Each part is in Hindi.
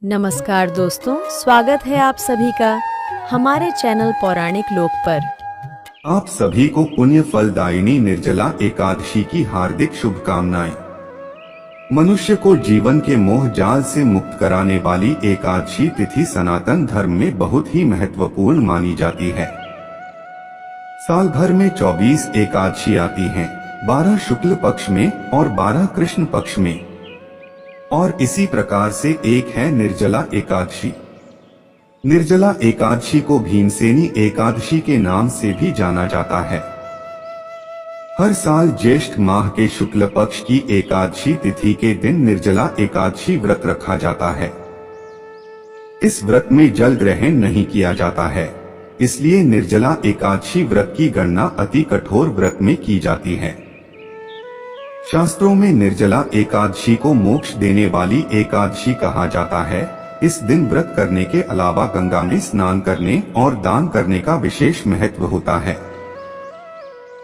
नमस्कार दोस्तों, स्वागत है आप सभी का हमारे चैनल पौराणिक लोक पर। आप सभी को पुण्य फलदायिनी निर्जला एकादशी की हार्दिक शुभकामनाएं। मनुष्य को जीवन के मोह जाल से मुक्त कराने वाली एकादशी तिथि सनातन धर्म में बहुत ही महत्वपूर्ण मानी जाती है। साल भर में 24 एकादशी आती हैं, 12 शुक्ल पक्ष में और 12 कृष्ण पक्ष में, और इसी प्रकार से एक है निर्जला एकादशी। निर्जला एकादशी को भीमसेनी एकादशी के नाम से भी जाना जाता है। हर साल ज्येष्ठ माह के शुक्ल पक्ष की एकादशी तिथि के दिन निर्जला एकादशी व्रत रखा जाता है। इस व्रत में जल ग्रहण नहीं किया जाता है, इसलिए निर्जला एकादशी व्रत की गणना अति कठोर व्रत में की जाती है। शास्त्रों में निर्जला एकादशी को मोक्ष देने वाली एकादशी कहा जाता है। इस दिन व्रत करने के अलावा गंगा में स्नान करने और दान करने का विशेष महत्व होता है।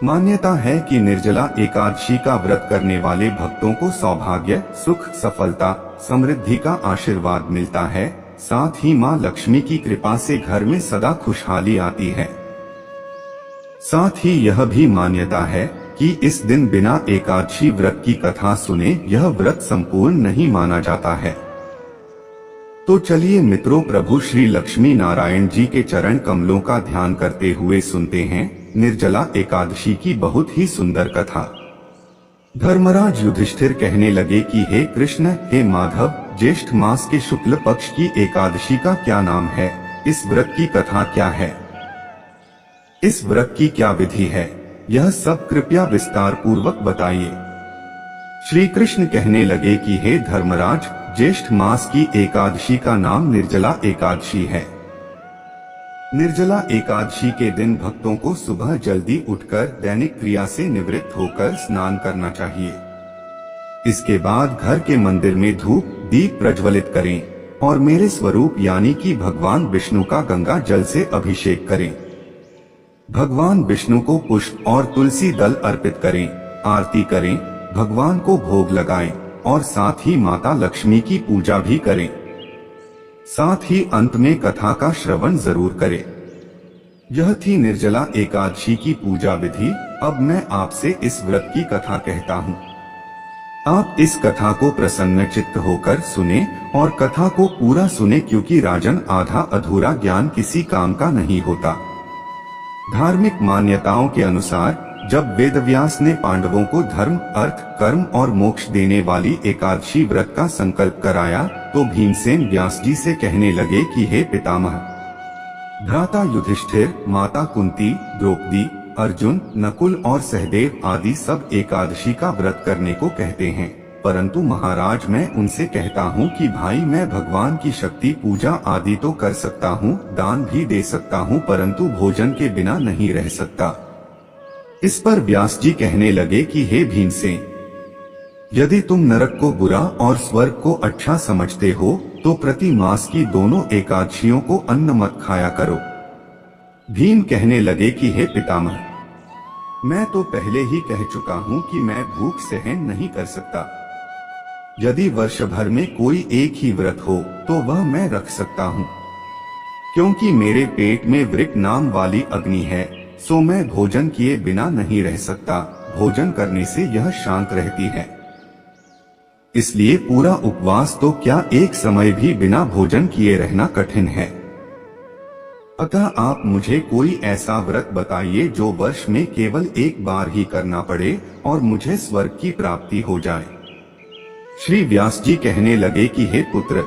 मान्यता है कि निर्जला एकादशी का व्रत करने वाले भक्तों को सौभाग्य, सुख, सफलता, समृद्धि का आशीर्वाद मिलता है। साथ ही मां लक्ष्मी की कृपा से घर में सदा खुशहाली आती है। साथ ही यह भी मान्यता है कि इस दिन बिना एकादशी व्रत की कथा सुने यह व्रत संपूर्ण नहीं माना जाता है। तो चलिए मित्रों, प्रभु श्री लक्ष्मी नारायण जी के चरण कमलों का ध्यान करते हुए सुनते हैं निर्जला एकादशी की बहुत ही सुंदर कथा। धर्मराज युधिष्ठिर कहने लगे कि हे कृष्ण, हे माधव, ज्येष्ठ मास के शुक्ल पक्ष की एकादशी का क्या नाम है? इस व्रत की कथा क्या है? इस व्रत की क्या विधि है? यह सब कृपया विस्तार पूर्वक बताइए। श्री कृष्ण कहने लगे कि हे धर्मराज, ज्येष्ठ मास की एकादशी का नाम निर्जला एकादशी है। निर्जला एकादशी के दिन भक्तों को सुबह जल्दी उठकर दैनिक क्रिया से निवृत्त होकर स्नान करना चाहिए। इसके बाद घर के मंदिर में धूप दीप प्रज्वलित करें और मेरे स्वरूप यानी कि भगवान विष्णु का गंगा जल से अभिषेक करें। भगवान विष्णु को पुष्प और तुलसी दल अर्पित करें, आरती करें, भगवान को भोग लगाएं और साथ ही माता लक्ष्मी की पूजा भी करें। साथ ही अंत में कथा का श्रवण जरूर करें। यह थी निर्जला एकादशी की पूजा विधि। अब मैं आपसे इस व्रत की कथा कहता हूँ। आप इस कथा को प्रसन्न चित्त होकर सुने और कथा को पूरा सुने, क्योंकि राजन आधा अधूरा ज्ञान किसी काम का नहीं होता। धार्मिक मान्यताओं के अनुसार जब वेदव्यास ने पांडवों को धर्म, अर्थ, कर्म और मोक्ष देने वाली एकादशी व्रत का संकल्प कराया, तो भीमसेन व्यास जी से कहने लगे कि हे पितामह, भ्राता युधिष्ठिर, माता कुंती, द्रौपदी, अर्जुन, नकुल और सहदेव आदि सब एकादशी का व्रत करने को कहते हैं, परंतु महाराज मैं उनसे कहता हूँ कि भाई, मैं भगवान की शक्ति पूजा आदि तो कर सकता हूँ, दान भी दे सकता हूँ, परंतु भोजन के बिना नहीं रह सकता। इस पर व्यास जी कहने लगे कि हे भीमसेन, यदि तुम नरक को बुरा और स्वर्ग को अच्छा समझते हो तो प्रति मास की दोनों एकादशियों को अन्न मत खाया करो। भीम कहने लगे कि हे पितामह, मैं तो पहले ही कह चुका हूँ कि मैं भूख सहन नहीं कर सकता। यदि वर्ष भर में कोई एक ही व्रत हो तो वह मैं रख सकता हूँ, क्योंकि मेरे पेट में वृक नाम वाली अग्नि है, सो मैं भोजन किए बिना नहीं रह सकता। भोजन करने से यह शांत रहती है, इसलिए पूरा उपवास तो क्या एक समय भी बिना भोजन किए रहना कठिन है। अतः आप मुझे कोई ऐसा व्रत बताइए जो वर्ष में केवल एक बार ही करना पड़े और मुझे स्वर्ग की प्राप्ति हो जाए। श्री व्यास जी कहने लगे कि हे पुत्र,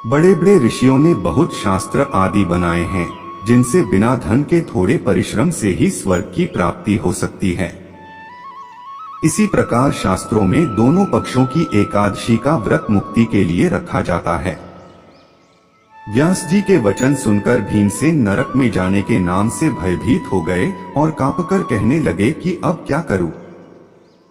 बड़े बड़े ऋषियों ने बहुत शास्त्र आदि बनाए हैं, जिनसे बिना धन के थोड़े परिश्रम से ही स्वर्ग की प्राप्ति हो सकती है। इसी प्रकार शास्त्रों में दोनों पक्षों की एकादशी का व्रत मुक्ति के लिए रखा जाता है। व्यास जी के वचन सुनकर भीमसेन नरक में जाने के नाम से भयभीत हो गए और कांपकर कहने लगे कि अब क्या करूं?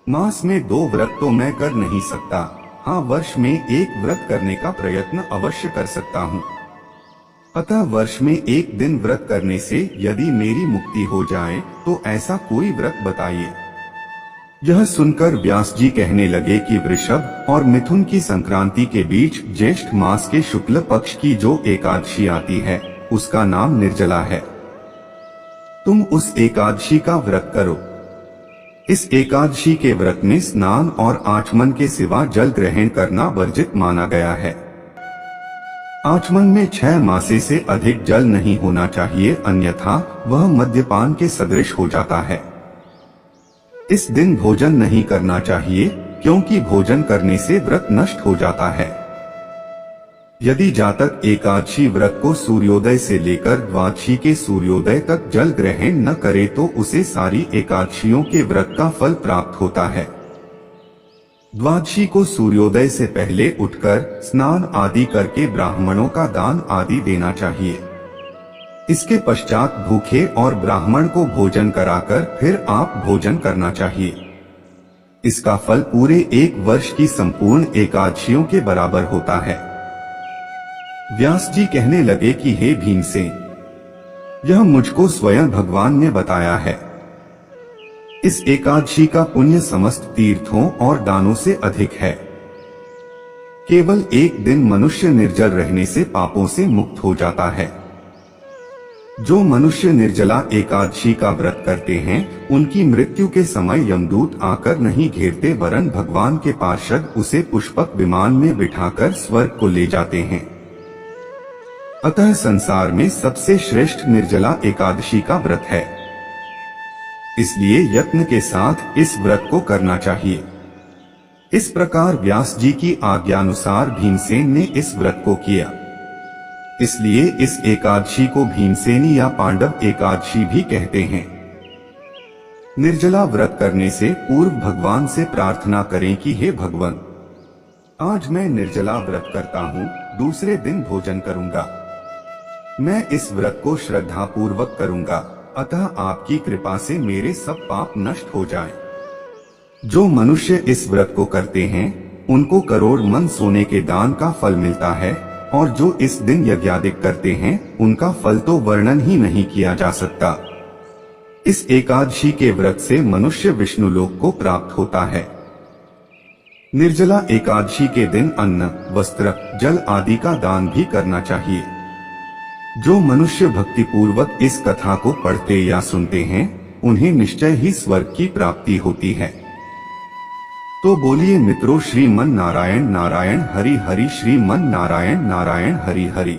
मास में 2 व्रत तो मैं कर नहीं सकता, हाँ वर्ष में एक व्रत करने का प्रयत्न अवश्य कर सकता हूँ। अतः वर्ष में एक दिन व्रत करने से यदि मेरी मुक्ति हो जाए तो ऐसा कोई व्रत बताइए। यह सुनकर व्यास जी कहने लगे कि वृषभ और मिथुन की संक्रांति के बीच ज्येष्ठ मास के शुक्ल पक्ष की जो एकादशी आती है उसका नाम निर्जला है। तुम उस एकादशी का व्रत करो। इस एकादशी के व्रत में स्नान और आचमन के सिवा जल ग्रहण करना वर्जित माना गया है। आचमन में 6 मासे से अधिक जल नहीं होना चाहिए, अन्यथा वह मद्यपान के सदृश हो जाता है। इस दिन भोजन नहीं करना चाहिए क्योंकि भोजन करने से व्रत नष्ट हो जाता है। यदि जातक एकादशी व्रत को सूर्योदय से लेकर द्वादशी के सूर्योदय तक जल ग्रहण न करे तो उसे सारी एकादशियों के व्रत का फल प्राप्त होता है। द्वादशी को सूर्योदय से पहले उठकर स्नान आदि करके ब्राह्मणों का दान आदि देना चाहिए। इसके पश्चात भूखे और ब्राह्मण को भोजन कराकर फिर आप भोजन करना चाहिए। इसका फल पूरे 1 वर्ष की संपूर्ण एकादशियों के बराबर होता है। व्यास जी कहने लगे कि हे भीमसेन, यह मुझको स्वयं भगवान ने बताया है। इस एकादशी का पुण्य समस्त तीर्थों और दानों से अधिक है। केवल एक दिन मनुष्य निर्जल रहने से पापों से मुक्त हो जाता है। जो मनुष्य निर्जला एकादशी का व्रत करते हैं उनकी मृत्यु के समय यमदूत आकर नहीं घेरते, वरन भगवान के पार्षद उसे पुष्पक विमान में बिठाकर स्वर्ग को ले जाते हैं। अतः संसार में सबसे श्रेष्ठ निर्जला एकादशी का व्रत है। इसलिए यत्न के साथ इस व्रत को करना चाहिए। इस प्रकार व्यास जी की आज्ञानुसार भीमसेन ने इस व्रत को किया। इसलिए इस एकादशी को भीमसेनी या पांडव एकादशी भी कहते हैं। निर्जला व्रत करने से पूर्व भगवान से प्रार्थना करें कि हे भगवान, आज मैं निर्जला व्रत करता हूँ, दूसरे दिन भोजन करूंगा। मैं इस व्रत को श्रद्धा पूर्वक करूंगा, अतः आपकी कृपा से मेरे सब पाप नष्ट हो जाएं। जो मनुष्य इस व्रत को करते हैं उनको करोड़ मन सोने के दान का फल मिलता है, और जो इस दिन यज्ञादिक करते हैं उनका फल तो वर्णन ही नहीं किया जा सकता। इस एकादशी के व्रत से मनुष्य विष्णु लोक को प्राप्त होता है। निर्जला एकादशी के दिन अन्न, वस्त्र, जल आदि का दान भी करना चाहिए। जो मनुष्य भक्ति पूर्वक इस कथा को पढ़ते या सुनते हैं उन्हें निश्चय ही स्वर्ग की प्राप्ति होती है। तो बोलिए मित्रों, श्रीमन नारायण नारायण हरि हरि, श्रीमन नारायण नारायण हरि हरि।